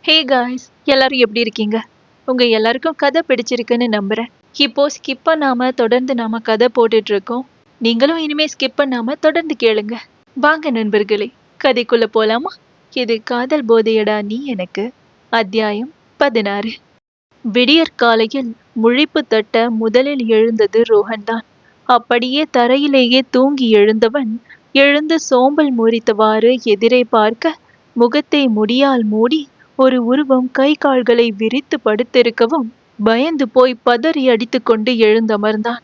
Hey guys, எல்லாரும் எப்படி இருக்கீங்க? உங்க எல்லாருக்கும் கதை பிடிச்சிருக்குன்னு நம்புறேன். இப்போ ஸ்கிப் பண்ணாம தொடர்ந்து நாம கதை போட்டுட்டு இருக்கோம். நீங்களும் இனிமே ஸ்கிப் பண்ணாம தொடர்ந்து கேளுங்க. வாங்க நண்பர்களே, கதைக்குள்ள போலாமா? இது காதல் போதையடா நீ எனக்கு. அத்தியாயம் 16. விடியற் காலையில் முழிப்பு தட்ட முதலில் எழுந்தது ரோஹன்தான். அப்படியே தரையிலேயே தூங்கி எழுந்தவன் எழுந்து சோம்பல் முறித்தவாறு எதிரே பார்க்க, முகத்தை முடியால் மூடி ஒரு உருவம் கை கால்களை விரித்து படுத்திருக்கவும் பயந்து போய் பதறி அடித்துக் கொண்டு எழுந்தமர்ந்தான்.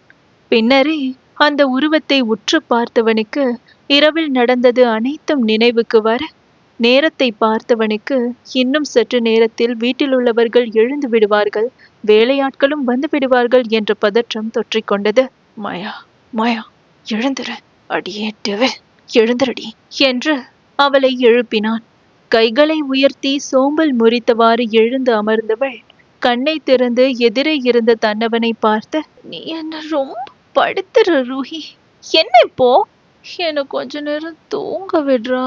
பின்னரே அந்த உருவத்தை உற்று பார்த்தவனுக்கு இரவில் நடந்தது அனைத்தும் நினைவுக்கு வர, நேரத்தை பார்த்தவனுக்கு இன்னும் சற்று நேரத்தில் வீட்டில் உள்ளவர்கள் எழுந்து விடுவார்கள், வேலையாட்களும் வந்து விடுவார்கள் என்ற பதற்றம் தொற்றிக்கொண்டது. மாயா, மாயா, எழுந்துரு, அடியே டெவில், எழுந்துரடி என்று அவளை எழுப்பினான். கைகளை உயர்த்தி சோம்பல் முறித்தவாறு எழுந்து அமர்ந்தவள் கண்ணை திறந்து எதிரே இருந்த தன்னவனை பார்த்து, நீ என்ன ரொம்ப படுத்துற ரூஹி, என்ன இப்போ? எனக்கு கொஞ்ச நேரம் தூங்க விடுறா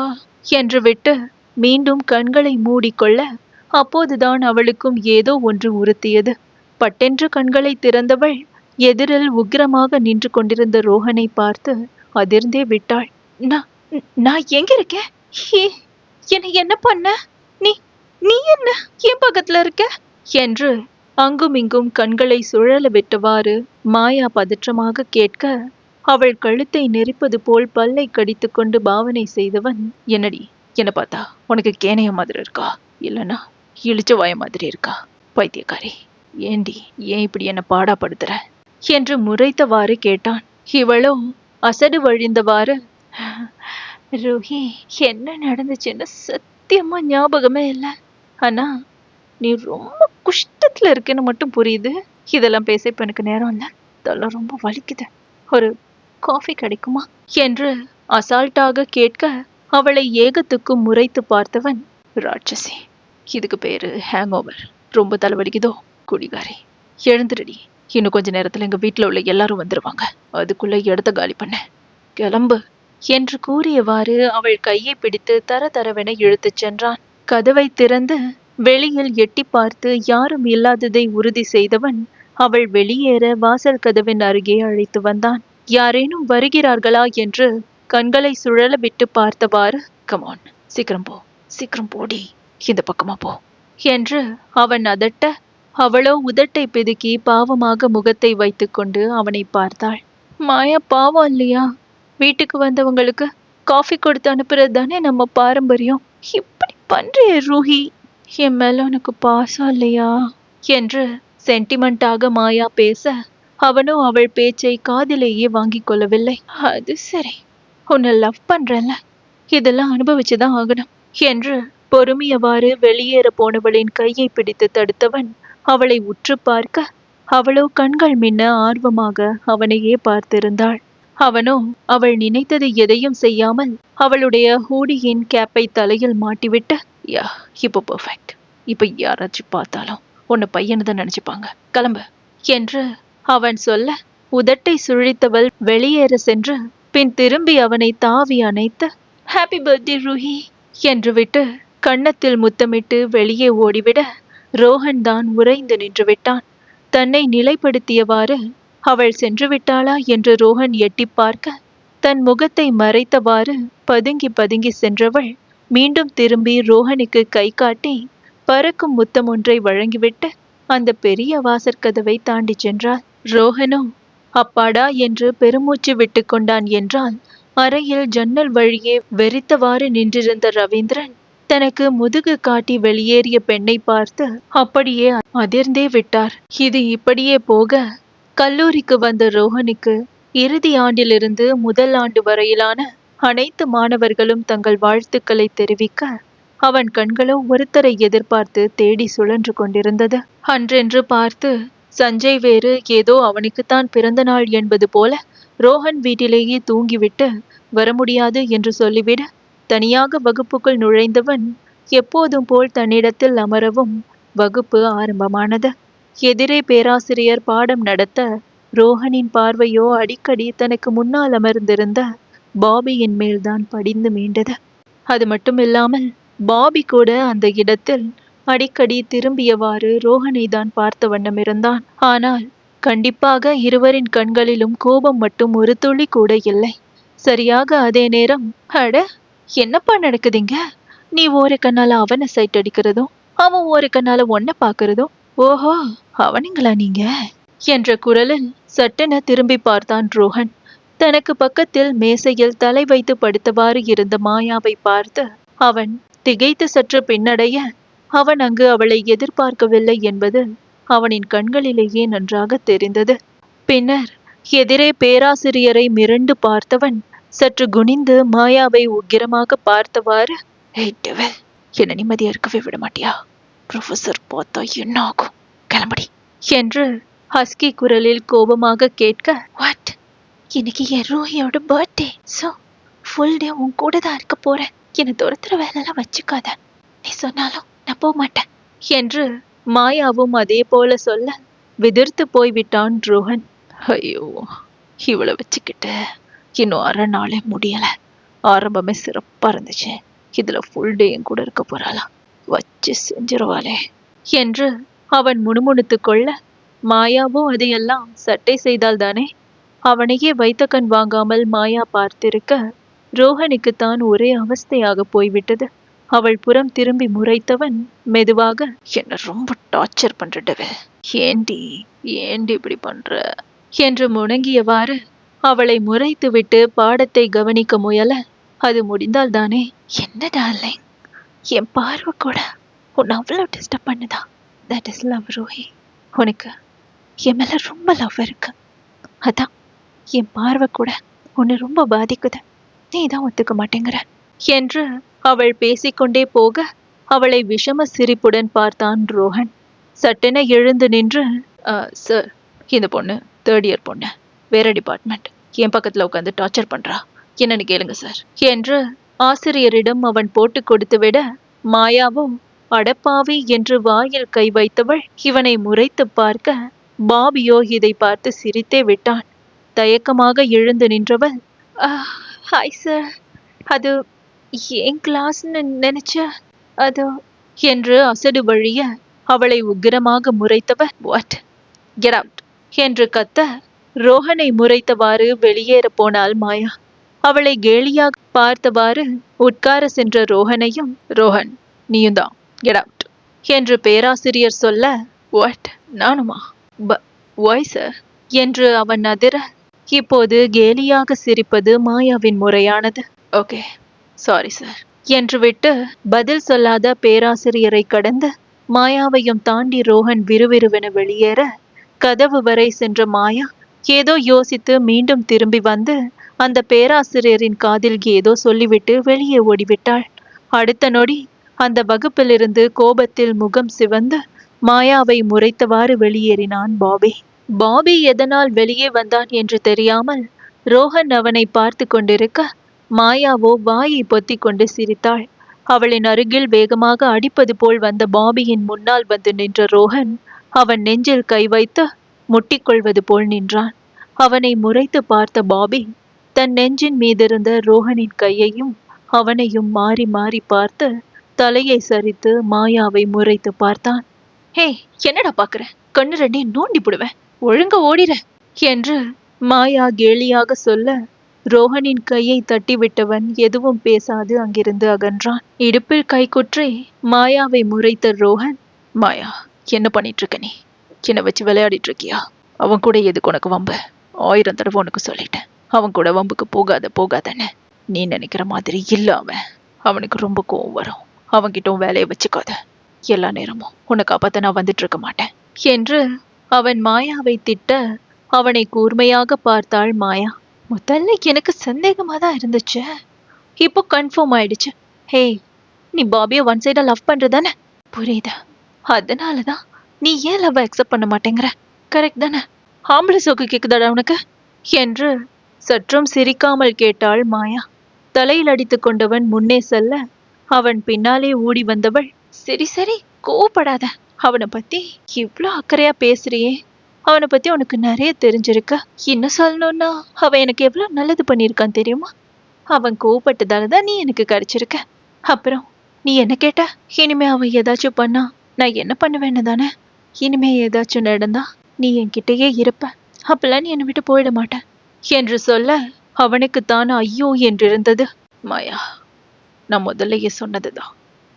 என்று விட்டு மீண்டும் கண்களை மூடிக்கொள்ள, அப்போதுதான் அவளுக்கும் ஏதோ ஒன்று உறுத்தியது. பட்டென்று கண்களை திறந்தவள் எதிரில் உக்கிரமாக நின்று கொண்டிருந்த ரோஹனை பார்த்து அதிர்ந்தே விட்டாள். நான் நான் எங்க இருக்கேன்? என்னை என்ன பண்ண? நீ நீ என்ன என் பக்கத்துல இருக்க என்று அங்குமிங்கும் கண்களை சுழல விட்டவாறு மாயா பதற்றமாக கேட்க, அவள் கழுத்தை நெரிப்பது போல் பல்லை கடித்து கொண்டு பாவனை செய்தவன், என்னடி, என்ன பார்த்தா உனக்கு கேனைய மாதிரி இருக்கா, இல்லைன்னா இழிச்ச வாய மாதிரி இருக்கா? பைத்தியக்காரி, ஏண்டி ஏன் இப்படி என்ன பாடாப்படுத்துற என்று முறைத்தவாறு கேட்டான். இவளோ அசடு வழிந்தவாறு, ரோஹி, என்ன நடந்துச்சுன்னு சத்தியமா ஞாபகமே இல்லை. ஆனா நீ ரொம்ப குஷ்டத்துல இருக்குன்னு மட்டும் புரியுது. இதெல்லாம் பேச இப்ப எனக்கு நேரம் இல்லை, இதெல்லாம் ரொம்ப வலிக்குது, ஒரு காஃபி கிடைக்குமா என்று அசால்ட்டாக கேட்க, அவளை ஏகத்துக்கும் முறைத்து பார்த்தவன், ராட்சசி, இதுக்கு பேரு ஹேங் ஓவர். ரொம்ப தலைவலிக்குதோ? குடிகாரி, எழுந்துருடி, இன்னும் கொஞ்ச நேரத்துல எங்க வீட்டுல உள்ள எல்லாரும் வந்துருவாங்க, அதுக்குள்ள இடத்த காலி பண்ண, கிளம்பு என்று கூறியவாறு அவள் கையை பிடித்து தர தரவென இழுத்துச் சென்றான். கதவை திறந்து வெளியில் எட்டி பார்த்து யாரும் இல்லாததை உறுதி செய்தவன் அவள் வெளியேற வாசல் கதவின் அருகே அழைத்து வந்தான். யாரேனும் வருகிறார்களா என்று கண்களை சுழல விட்டு பார்த்தவாறு, கமான், சீக்கிரம் போ, சீக்கிரம் போடி, இந்த பக்கமா போ என்று அவன் அதட்ட, அவளோ உதட்டை பிதுக்கி பாவமாக முகத்தை வைத்துக்கொண்டு அவனை பார்த்தாள். மாயா பாவம் இல்லையா? வீட்டுக்கு வந்தவங்களுக்கு காஃபி கொடுத்து அனுப்புறது தானே நம்ம பாரம்பரியம். இப்படி பண்றிய ரூஹி, என் மேல உனக்கு பாசம் இல்லையா என்று சென்டிமெண்டாக மாயா பேச, அவனோ அவள் பேச்சை காதிலேயே வாங்கி கொள்ளவில்லை. அது சரி, உன்னை லவ் பண்றேன்ல, இதெல்லாம் அனுபவிச்சுதான் ஆகணும் என்று பொறுமையவாறு வெளியேற போனவளின் கையை பிடித்து தடுத்தவன் அவளை உற்று பார்க்க, அவளோ கண்கள் மின்ன ஆர்வமாக அவனையே பார்த்திருந்தாள். அவனோ அவள் நினைத்தது எதையும் செய்யாமல் அவளுடைய ஹூடியின் கேப்பை தலையில் மாட்டிவிட்டு, யா, இப்போ பெர்ஃபெக்ட், இப்ப யாராச்சும் பார்த்தாலும் உன்னை பையனை தான் நினைச்சுப்பாங்க, கிளம்பு என்று அவன் சொல்ல, உதட்டை சுழித்தவள் வெளியேற சென்று பின் திரும்பி அவனை தாவி அணைத்து, ஹாப்பி பர்த்டே ரூஹி என்று விட்டு கன்னத்தில் முத்தமிட்டு வெளியே ஓடிவிட, ரோஹன் தான் உறைந்து நின்று விட்டான். தன்னை நிலைப்படுத்தியவாறு அவள் சென்று விட்டாளா என்று ரோஹன் எட்டி பார்க்க, தன் முகத்தை மறைத்தவாறு பதுங்கி பதுங்கி சென்றவள் மீண்டும் திரும்பி ரோஹனுக்கு கை காட்டி பறக்கும் முத்தம் ஒன்றை வழங்கிவிட்டு அந்த பெரிய வாசற்கதவை தாண்டி சென்றாள். ரோஹனோ அப்பாடா என்று பெருமூச்சு விட்டு கொண்டான் என்றால், அறையில் ஜன்னல் வழியே வெறித்தவாறு நின்றிருந்த ரவீந்திரன் தனக்கு முதுகு காட்டி வெளியேறிய பெண்ணை பார்த்து அப்படியே அதிர்ந்தே விட்டார். இது இப்படியே போக, கல்லூரிக்கு வந்த ரோஹனுக்கு இறுதி ஆண்டிலிருந்து முதல் ஆண்டு வரையிலான அனைத்து மாணவர்களும் தங்கள் வாழ்த்துக்களை தெரிவிக்க, அவன் கண்களோ ஒருத்தரை எதிர்பார்த்து தேடி சுழன்று கொண்டிருந்தது. அன்றென்று பார்த்து சஞ்சய் வேறு ஏதோ அவனுக்குத்தான் பிறந்த நாள் என்பது போல ரோஹன் வீட்டிலேயே தூங்கிவிட்டு வர முடியாது என்று சொல்லிவிட, தனியாக வகுப்புக்குள் நுழைந்தவன் எப்போதும் போல் தன்னிடத்தில் அமரவும் வகுப்பு ஆரம்பமானது. எதிரே பேராசிரியர் பாடம் நடத்த, ரோஹனின் பார்வையோ அடிக்கடி தனக்கு முன்னால் அமர்ந்திருந்த பாபியின் மேல்தான் படிந்து மீண்டது. அது மட்டும் இல்லாமல் பாபி கூட அந்த இடத்தில் அடிக்கடி திரும்பியவாறு ரோஹனை தான் பார்த்த வண்ணம் இருந்தான். ஆனால் கண்டிப்பாக இருவரின் கண்களிலும் கோபம் மட்டும் ஒரு துளி கூட இல்லை. சரியாக அதே நேரம், அட என்னப்பா நடக்குதுங்க? நீ ஒரு கண்ணால அவனை சைட் அடிக்கிறதும் அவன் ஒரு கண்ணால ஒன்ன பாக்குறதும். ஓஹோ, அவனுங்களா நீங்க என்ற குரலில் சட்டென திரும்பி பார்த்தான் ரோஹன். தனக்கு பக்கத்தில் மேசையில் தலை வைத்து படுத்தவாறு இருந்த மாயாவை பார்த்து அவன் திகைத்து சற்று பின்னடைய, அவன் அங்கு அவளை எதிர்பார்க்கவில்லை என்பது அவனின் கண்களிலேயே நன்றாக தெரிந்தது. பின்னர் எதிரே பேராசிரியரை மிரண்டு பார்த்தவன் சற்று குனிந்து மாயாவை உக்கிரமாக பார்த்தவாறு, என்ன நிம்மதியா இருக்கவே விட மாட்டியா? ப்ரொஃபசர் பார்த்தா என்ன ஆகும்? கிளம்படி என்று ஹஸ்கி குரலில் கோபமாக கேட்க, வாட், இன்னைக்கு என் ரூஹியோட பர்த்டே. ஸோ ஃபுல் டே உன் கூட தான் இருக்க போறேன். என்னை துரத்துற வேலைலாம் வச்சுக்காத. நீ சொன்னாலும் நான் போக மாட்டேன் என்று மாயாவும் அதே போல சொல்ல விதிர்த்து போய்விட்டான் ரோஹன். ஐயோ, இவளை வச்சுக்கிட்டு இன்னும் அரை நாளே முடியல. ஆரம்பமே சிறப்பா இருந்துச்சு, இதுல ஃபுல் டே என் கூட இருக்க போறாளா? வச்சு செஞ்சிருவாளே என்று அவன் முணுமுணுத்து கொள்ள, மாயாவும் அதையெல்லாம் சட்டை செய்தால் தானே. அவனையே வைத்த கண் வாங்காமல் மாயா பார்த்திருக்க ரோஹனுக்குத்தான் ஒரே அவஸ்தையாக போய்விட்டது. அவள் புறம் திரும்பி முறைத்தவன் மெதுவாக, என்ன ரொம்ப டார்ச்சர் பண்றடவே, ஏண்டி ஏண்டி இப்படி பண்ற என்று முணங்கியவாறு அவளை முறைத்து விட்டு பாடத்தை கவனிக்க முயல, அது முடிந்தால் தானே. என்ன டார்லிங், என் பார்வை கூட உன்னை அவ்வளோ டிஸ்டர்ப் பண்ணுதா? That is love Rohi. உனக்கு என் மேல ரொம்ப லவ் இருக்கு. அதான் என் பார்வை கூட உன்னை ரொம்ப பாதிக்குது. நீ தான் ஒத்துக்க மாட்டேங்கிற என்று அவள் பேசிக்கொண்டே போக அவளை விஷம சிரிப்புடன் பார்த்தான் ரோஹன். சட்டென எழுந்து நின்று, சார், இந்த பொண்ணு 3rd இயர் பொண்ணு, வேற டிபார்ட்மெண்ட், என் பக்கத்துல உட்காந்து டார்ச்சர் பண்றா, என்னன்னு கேளுங்க சார் என்று ஆசிரியரிடம் அவன் போட்டு கொடுத்து விட, மாயாவும் அடப்பாவி என்று வாயில் கை வைத்தவள் இவனை முறைத்து பார்க்க, பாபியோ இதை பார்த்து சிரித்தே விட்டான். தயக்கமாக எழுந்து நின்றவள், ஹாய் சார், அது ஏன் கிளாஸ்ன்னு நினைச்ச அது என்று அசடு வழிய அவளை உக்கிரமாக முறைத்தவர், வாட், கெட் அவுட் என்று கத்த ரோஹனை முறைத்தவாறு வெளியேற போனாள் மாயா. அவளை கேலியாக பார்த்தவாறு உட்கார சென்ற ரோஹனையும், ரோஹன் நீயும் தான், கெட் அவுட் என்று பேராசிரியர் சொல்ல, வாட், நானுமா? வாய் சார் என்று அவன் அதிர, இப்போது கேலியாக சிரிப்பது மாயாவின் முறையானது. ஓகே, சாரி சார் என்று விட்டு பதில் சொல்லாத பேராசிரியரை கடந்து மாயாவையும் தாண்டி ரோஹன் விறுவிறுவென வெளியேற, கதவு வரை சென்ற மாயா ஏதோ யோசித்து மீண்டும் திரும்பி வந்து அந்த பேராசிரியரின் காதில் ஏதோ சொல்லிவிட்டு வெளியே ஓடிவிட்டாள். அடுத்த நொடி அந்த வகுப்பிலிருந்து கோபத்தில் முகம் சிவந்து மாயாவை முறைத்தவாறு வெளியேறினான் பாபி. பாபி எதனால் வெளியே வந்தான் என்று தெரியாமல் ரோஹன் அவனை பார்த்து கொண்டிருக்க, மாயாவோ வாயை பொத்தி கொண்டு சிரித்தாள். அவளின் அருகில் வேகமாக அடிப்பது போல் வந்த பாபியின் முன்னால் வந்து நின்ற ரோஹன் அவன் நெஞ்சில் கை வைத்து முட்டிக்கொள்வது போல் நின்றான். அவனை முறைத்து பார்த்த பாபி தன் நெஞ்சின் மீதிருந்த ரோஹனின் கையையும் அவனையும் மாறி மாறி பார்த்து தலையை சரித்து மாயாவை முறைத்து பார்த்தான். ஹே, என்னடா பாக்குற? கண்ணு ரெண்டையும் நோண்டி போடுவேன், ஒழுங்க ஓடிற என்று மாயா கேலியாக சொல்ல, ரோஹனின் கையை தட்டிவிட்டவன் எதுவும் பேசாது அங்கிருந்து அகன்றான். இடுப்பில் கை குற்றி மாயாவை முறைத்த ரோஹன், மாயா, என்ன பண்ணிட்டு இருக்க? நீ என்ன வச்சு விளையாடிட்டு இருக்கியா? அவன் கூட எதுக்கு உனக்கு வம்பு? 1000 தடவை உனக்கு சொல்லிட்டேன், அவன் கூட வம்புக்கு போகாதன்னு. நீ நினைக்கிற மாதிரி இல்ல அவன். அவனுக்கு ரொம்ப கோவம் வரும். அவன்கிட்ட வேலையை வச்சுக்காத. எல்லா நேரமும் உன்னை காப்பாத்த நான் வந்துட்டு இருக்க மாட்டேன் என்று அவன் மாயாவை திட்ட, அவனை கூர்மையாக பார்த்தாள் மாயா. முதல்ல எனக்கு சந்தேகமா தான் இருந்துச்சு, இப்போ கன்ஃபார்ம் ஆயிடுச்சு. ஹே, நீ பாபியை ஒன் சைடா லவ் பண்றதானே? புரியுதா? அதனாலதான் நீ ஏன் லவ் அக்செப்ட் பண்ண மாட்டேங்கிற? கரெக்ட் தானே? ஆம்பளை சோக்கு கேக்குதாடா உனக்கு என்று சற்றும் சிரிக்காமல் கேட்டாள் மாயா. தலையில் அடித்து கொண்டவன் முன்னே செல்ல அவன் பின்னாலே ஓடி வந்தவள், சரி சரி கோவப்படாத, அவனை பத்தி இவ்ளோ அக்கறையா பேசுறியே, அவனை பத்தி உனக்கு நிறைய தெரிஞ்சிருக்க. இன்னும் சொல்லணும்னா அவன் எனக்கு எவ்வளவு நல்லது பண்ணியிருக்கான் தெரியுமா? அவன் கோவப்பட்டதாலதான் நீ எனக்கு கிடைச்சிருக்க. அப்புறம் நீ என்ன கேட்ட? இனிமே அவ ஏதாச்சும் பண்ணா நான் என்ன பண்ணுவேன்னு தானே? இனிமே ஏதாச்சும் நடந்தா நீ என்கிட்டயே இருப்ப. அப்பெல்லாம் நீ என்னை விட்டு போயிட மாட்டேன் என்று சொல்ல அவனுக்குத்தான் ஐயோ என்றிருந்தது. மாயா, நான் முதல்லயே சொன்னதுதான்.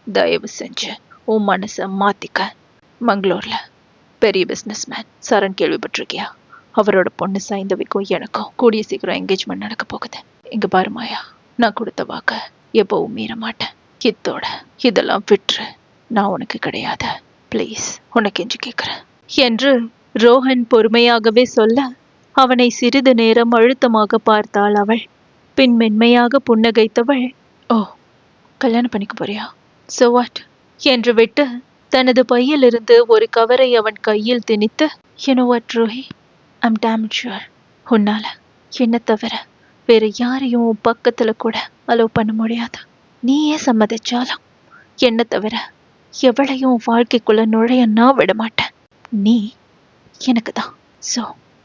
தயவு செஞ்சு உன் மனச மாத்திக்க. மங்களூர்ல பெரிய பிசினஸ் மேன் சரண் கேள்விப்பட்டிருக்கியா? அவரோட பொண்ணு சைந்தவிக்கும் எனக்கும் கூடிய சீக்கிரம் என்கேஜ்மெண்ட் நடக்க போகுது. இங்க பாரு மாயா, நான் கொடுத்த வாக்க எப்பவும் மீற மாட்டேன். இத்தோட இதெல்லாம் விட்டுரு. நான் உனக்கு கிடையாது. ப்ளீஸ், உனக்கு எஞ்சி கேட்கிறேன் என்று ரோஹன் பொறுமையாகவே சொல்ல அவனை சிறிது நேரம் அழுத்தமாக பார்த்தாள் அவள். பின் மென்மையாக புன்னகைத்தவள், ஓ, கல்யாணம் பண்ணிக்க போறியா? சோ வாட் என்று விட்டு தனது பையிலிருந்து ஒரு கவரை அவன் கையில் திணித்து, you know what Rohi, I'm damn sure உன்னால என்ன தவிர வேற யாரையும் உன் பக்கத்துல கூட அலோவ் பண்ண முடியாது. நீயே சம்மதிச்சாலும் என்ன தவிர எவளையும் உன் வாழ்க்கைக்குள்ள நுழைய நான் விட மாட்டேன். நீ எனக்கு தான். ஸோ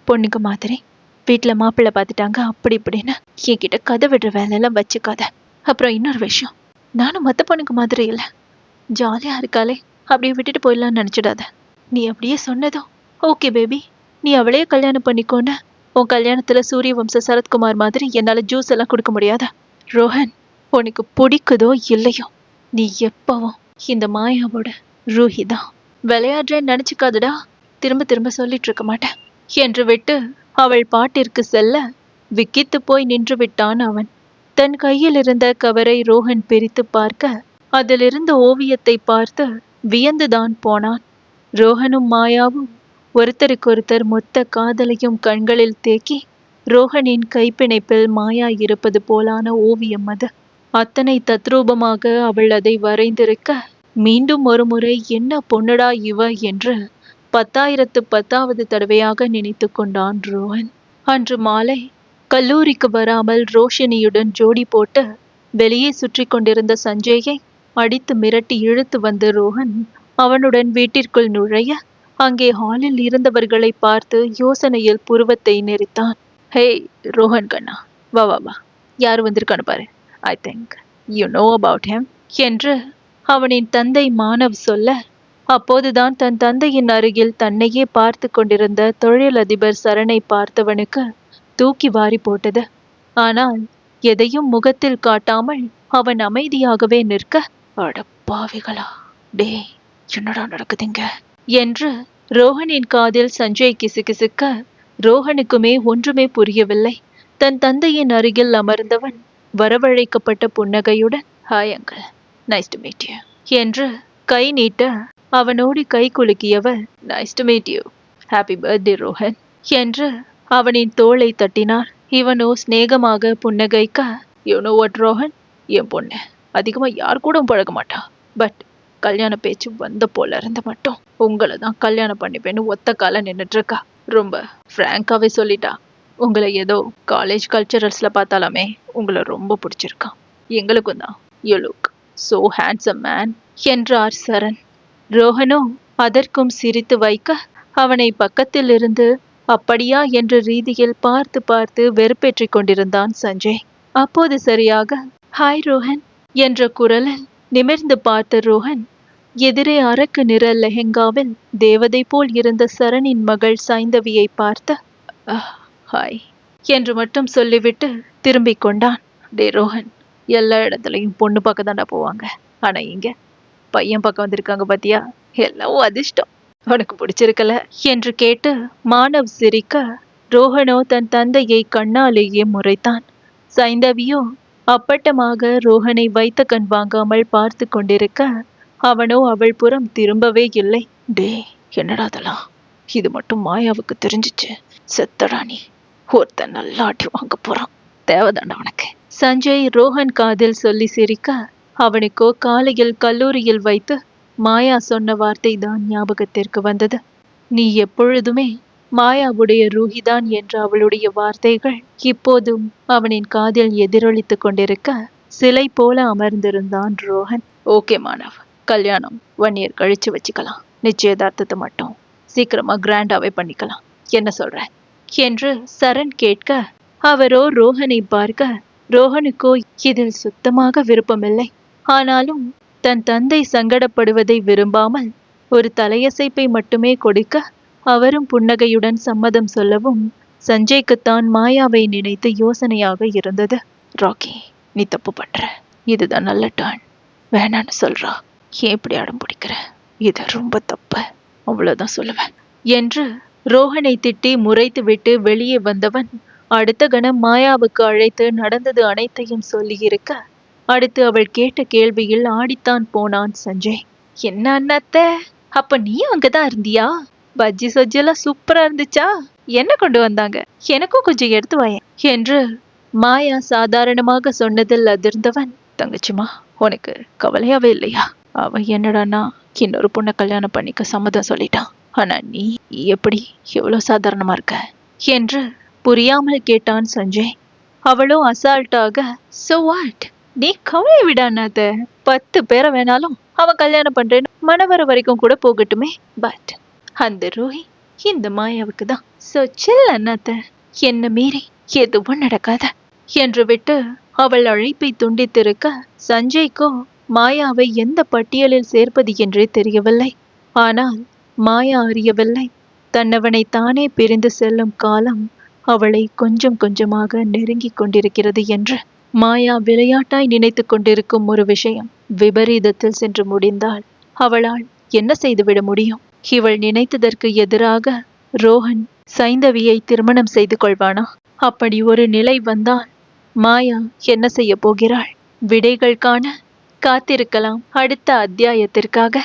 பொண்ணுங்க மாதிரி வீட்டுல மாப்பிள்ளை பார்த்துட்டாங்க அப்படி இப்படின்னு என்கிட்ட கதை விடுற வேலையெல்லாம் வச்சுக்காத. அப்புறம் இன்னொரு விஷயம், நானும் மற்ற பொண்ணுங்க மாதிரி இல்லை. ஜாலியா இருக்காளே அப்படியே விட்டுட்டு போயிடலாம்னு நினைச்சிடாத. நீ அப்படியே சொன்னதும் ஓகே பேபி, நீ அவளையே கல்யாணம் பண்ணிக்கோன்னு உன் கல்யாணத்துல சூரிய வம்ச சரத்குமார் மாதிரி என்னால ஜூஸ் எல்லாம் கொடுக்க முடியாத. ரோஹன், உனக்கு பிடிக்குதோ இல்லையோ, நீ எப்பவும் இந்த மாயாவோட ரூஹி தான். விளையாடுறேன்னு நினைச்சுக்காதடா, திரும்ப திரும்ப சொல்லிட்டு இருக்க மாட்டேன் என்று விட்டு அவள் பாட்டிற்கு செல்ல விக்கித்து போய் நின்று விட்டான் அவன். தன் கையில் இருந்த கவரை ரோஹன் பிரித்து பார்க்க அதிலிருந்த ஓவியத்தை பார்த்து வியந்துதான் போனான். ரோஹனும் மாயாவும் ஒருத்தருக்கொருத்தர் மொத்த காதலையும் கண்களில் தேக்கி ரோஹனின் கைப்பிணைப்பில் மாயா இருப்பது போலான ஓவியம் அது. அத்தனை தத்ரூபமாக அவள் அதை வரைந்திருக்க மீண்டும் ஒரு முறை என்ன பொண்ணுடா இவ என்று 10,010வது தடவையாக நினைத்து கொண்டான் ரோஹன். அன்று மாலை கல்லூரிக்கு வராமல் ரோஷினியுடன் ஜோடி போட்டு வெளியே சுற்றி கொண்டிருந்த சஞ்சயை அடித்து மிரட்டி இழுத்து வந்த ரோஹன் அவனுடன் வீட்டிற்குள் நுழைய அங்கே ஹாலில் இருந்தவர்களை பார்த்து யோசனையில் புருவத்தை நெறித்தான். ஹே ரோஹன் கண்ணா, வா வா வா, யார் வந்திருக்கான்னு பாரு. I think you know about him என்று அவனின் தந்தை மானவ் சொல்ல, அப்போதுதான் தன் தந்தையின் அருகில் தன்னையே பார்த்து கொண்டிருந்த தொழிலதிபர் சரணை பார்த்தவனுக்கு தூக்கி வாரி போட்டது. ஆனால் எதையும் முகத்தில் காட்டாமல் அவன் அமைதியாகவே நிற்க, அடப்பாவிகளா, டே என்னடா நடக்குதுங்க என்று ரோஹனின் காதில் சஞ்சய் கிசுகிசுக்க ரோஹனுக்குமே ஒன்றுமே புரியவில்லை. தன் தந்தையின் அருகில் அமர்ந்தவன் வரவழைக்கப்பட்ட புன்னகையுடன், hi uncle, nice to meet you என்று கை நீட்ட அவனோடு கை குலுக்கியவர், nice to meet you, happy birthday Rohan என்று அவனின் தோளை தட்டினார். இவனோ சிநேகமாக புன்னகைக்க, யூ நோ வாட் ரோஹன், என் பொண்ணு அதிகமா யார் கூட பழக மாட்டா. பட் கல்யாண பேச்சு வந்த போல இருந்து மட்டும் உங்களை தான் கல்யாணம் பண்ணிப்பேன்னு ஒத்த கால நின்றுட்டு இருக்கா. ரொம்ப ஃப்ராங்காவே சொல்லிட்டா. உங்களை ஏதோ காலேஜ் கல்ச்சரல்ஸ்ல பார்த்தாலுமே உங்களை ரொம்ப பிடிச்சிருக்கான். எங்களுக்கும் தான். You look so handsome man என்றார் சரண். ரோஹனோ அதற்கும் சிரித்து வைக்க அவனை பக்கத்தில் இருந்து அப்படியா என்ற ரீதியில் பார்த்து பார்த்து வெறுப்பேற்றிக் கொண்டிருந்தான் சஞ்சய். அப்போது சரியாக ஹாய் ரோஹன் என்ற குரலில் நிமிர்ந்து பார்த்த ரோஹன் எதிரே அரக்கு நிற லெஹெங்காவில் தேவதை போல் இருந்த சரணின் மகள் சைந்தவியை பார்த்த, ஹாய் என்று மட்டும் சொல்லிவிட்டு திரும்பிக் கொண்டான். டே ரோஹன், எல்லா இடத்துலையும் பொண்ணு பக்கம் தாண்டா போவாங்க, ஆனா இங்க பையன் பக்கம் வந்திருக்காங்க பாத்தியா, எல்லாம் அதிர்ஷ்டம். உனக்கு பிடிச்சிருக்கல என்று கேட்டு மானவ் சிரிக்க ரோஹனோ தன் தந்தையை கண்ணாலேயே முறைத்தான். சைந்தவியோ அப்பட்டமாக ரோஹனை வைத்த கண் வாங்காமல் பார்த்து கொண்டிருக்க அவனோ அவள் புறம் திரும்பவே இல்லை. டே என்னடா அதெல்லாம், இது மட்டும் மாயாவுக்கு தெரிஞ்சிச்சு, செத்தடானி, ஒருத்தன் நல்லா அடி வாங்க போறான், தேவைதாண்டா உனக்கு. சஞ்சய் ரோஹன் காதில் சொல்லி சிரிக்க அவனுக்கோ காலையில் கல்லூரியில் வைத்து மாயா சொன்ன வார்த்தை தான் ஞாபகத்திற்கு வந்தது. நீ எப்பொழுதுமே மாயாவுடைய ரூஹிதான் என்ற அவளுடைய வார்த்தைகள் இப்போதும் அவனின் காதில் எதிரொலித்து கொண்டிருக்க சிலை போல அமர்ந்திருந்தான் ரோஹன். ஓகே மானவ், கல்யாணம் 1 year கழிச்சு வச்சுக்கலாம். நிச்சயதார்த்தத்தை மட்டும் சீக்கிரமா கிராண்டாவே பண்ணிக்கலாம். என்ன சொல்ற என்று சரண் கேட்க அவரோ ரோஹனை பார்க்க ரோஹனுக்கோ இதில் சுத்தமாக விருப்பமில்லை. ஆனாலும் தன் தந்தை சங்கடப்படுவதை விரும்பாமல் ஒரு தலையசைப்பை மட்டுமே கொடுக்க அவரும் புன்னகையுடன் சம்மதம் சொல்லவும் சஞ்சய்க்குத்தான் மாயாவை நினைத்து யோசனையாக இருந்தது. ராக்கி, நீ தப்பு பண்ற. இதுதான் நல்ல டர்ன். வேணான்னு சொல்றா. ஏன் இப்படி அடம் பிடிக்கிற? இது ரொம்ப தப்பு. அவ்வளவுதான் சொல்லுவேன் என்று ரோஹனை திட்டி முறைத்து விட்டு வெளியே வந்தவன் அடுத்த கணம் மாயாவுக்கு அழைத்து நடந்தது அனைத்தையும் சொல்லியிருக்க, அடுத்து அவள் கேட்ட கேள்வியில் ஆடித்தான் போனான் சஞ்சய். என்ன அண்ணாத்த, அப்ப நீ அங்கதான் இருந்தியா? பஜ்ஜி சொஜ்ஜெல்லாம் சூப்பரா இருந்துச்சா? என்ன கொண்டு வந்தாங்க? எனக்கும் கொஞ்சம் எடுத்து வாயேன் என்று மாயா சாதாரணமாக சொன்னதில் அதிர்ந்தவன், தங்கச்சிமா, உனக்கு கவலையாவே இல்லையா? அவன் என்னடான்னா இன்னொரு பொண்ணை கல்யாணம் பண்ணிக்க சம்மதம் சொல்லிட்டான். ஆனா நீ எப்படி எவ்வளவு சாதாரணமா இருக்க என்று புரியாமல் கேட்டான் சஞ்சய். அவளோ அசால்ட்டாக, சோ வாட், நீ கவலை விடானாத. 10 பேரை வேணாலும் அவன் கல்யாணம் பண்றேன்னு மனவர வரைக்கும் கூட போகட்டுமே. பட் அந்த ரோஹி இந்த மாயாவுக்கு தான். சோ சில் அண்ணாத்த, என்ன மீறி எதுவும் நடக்காத என்று விட்டு அவள் அழைப்பை துண்டித்திருக்க, சஞ்சய்க்கோ மாயாவை எந்த பட்டியலில் சேர்ப்பது என்றே தெரியவில்லை. ஆனால் மாயா அறியவில்லை, தன்னவனை தானே பிரிந்து செல்லும் காலம் அவளை கொஞ்சம் கொஞ்சமாக நெருங்கிக் கொண்டிருக்கிறது என்று. மாயா விளையாட்டாய் நினைத்து கொண்டிருக்கும் ஒரு விஷயம் விபரீதத்தில் சென்று முடிந்தால் அவளால் என்ன செய்துவிட முடியும்? இவள் நினைத்ததற்கு எதிராக ரோஹன் சைந்தவியை திருமணம் செய்து கொள்வானா? அப்படி ஒரு நிலை வந்தால் மாயா என்ன செய்ய போகிறாள்? விடைகள் காண காத்திருக்கலாம் அடுத்த அத்தியாயத்திற்காக.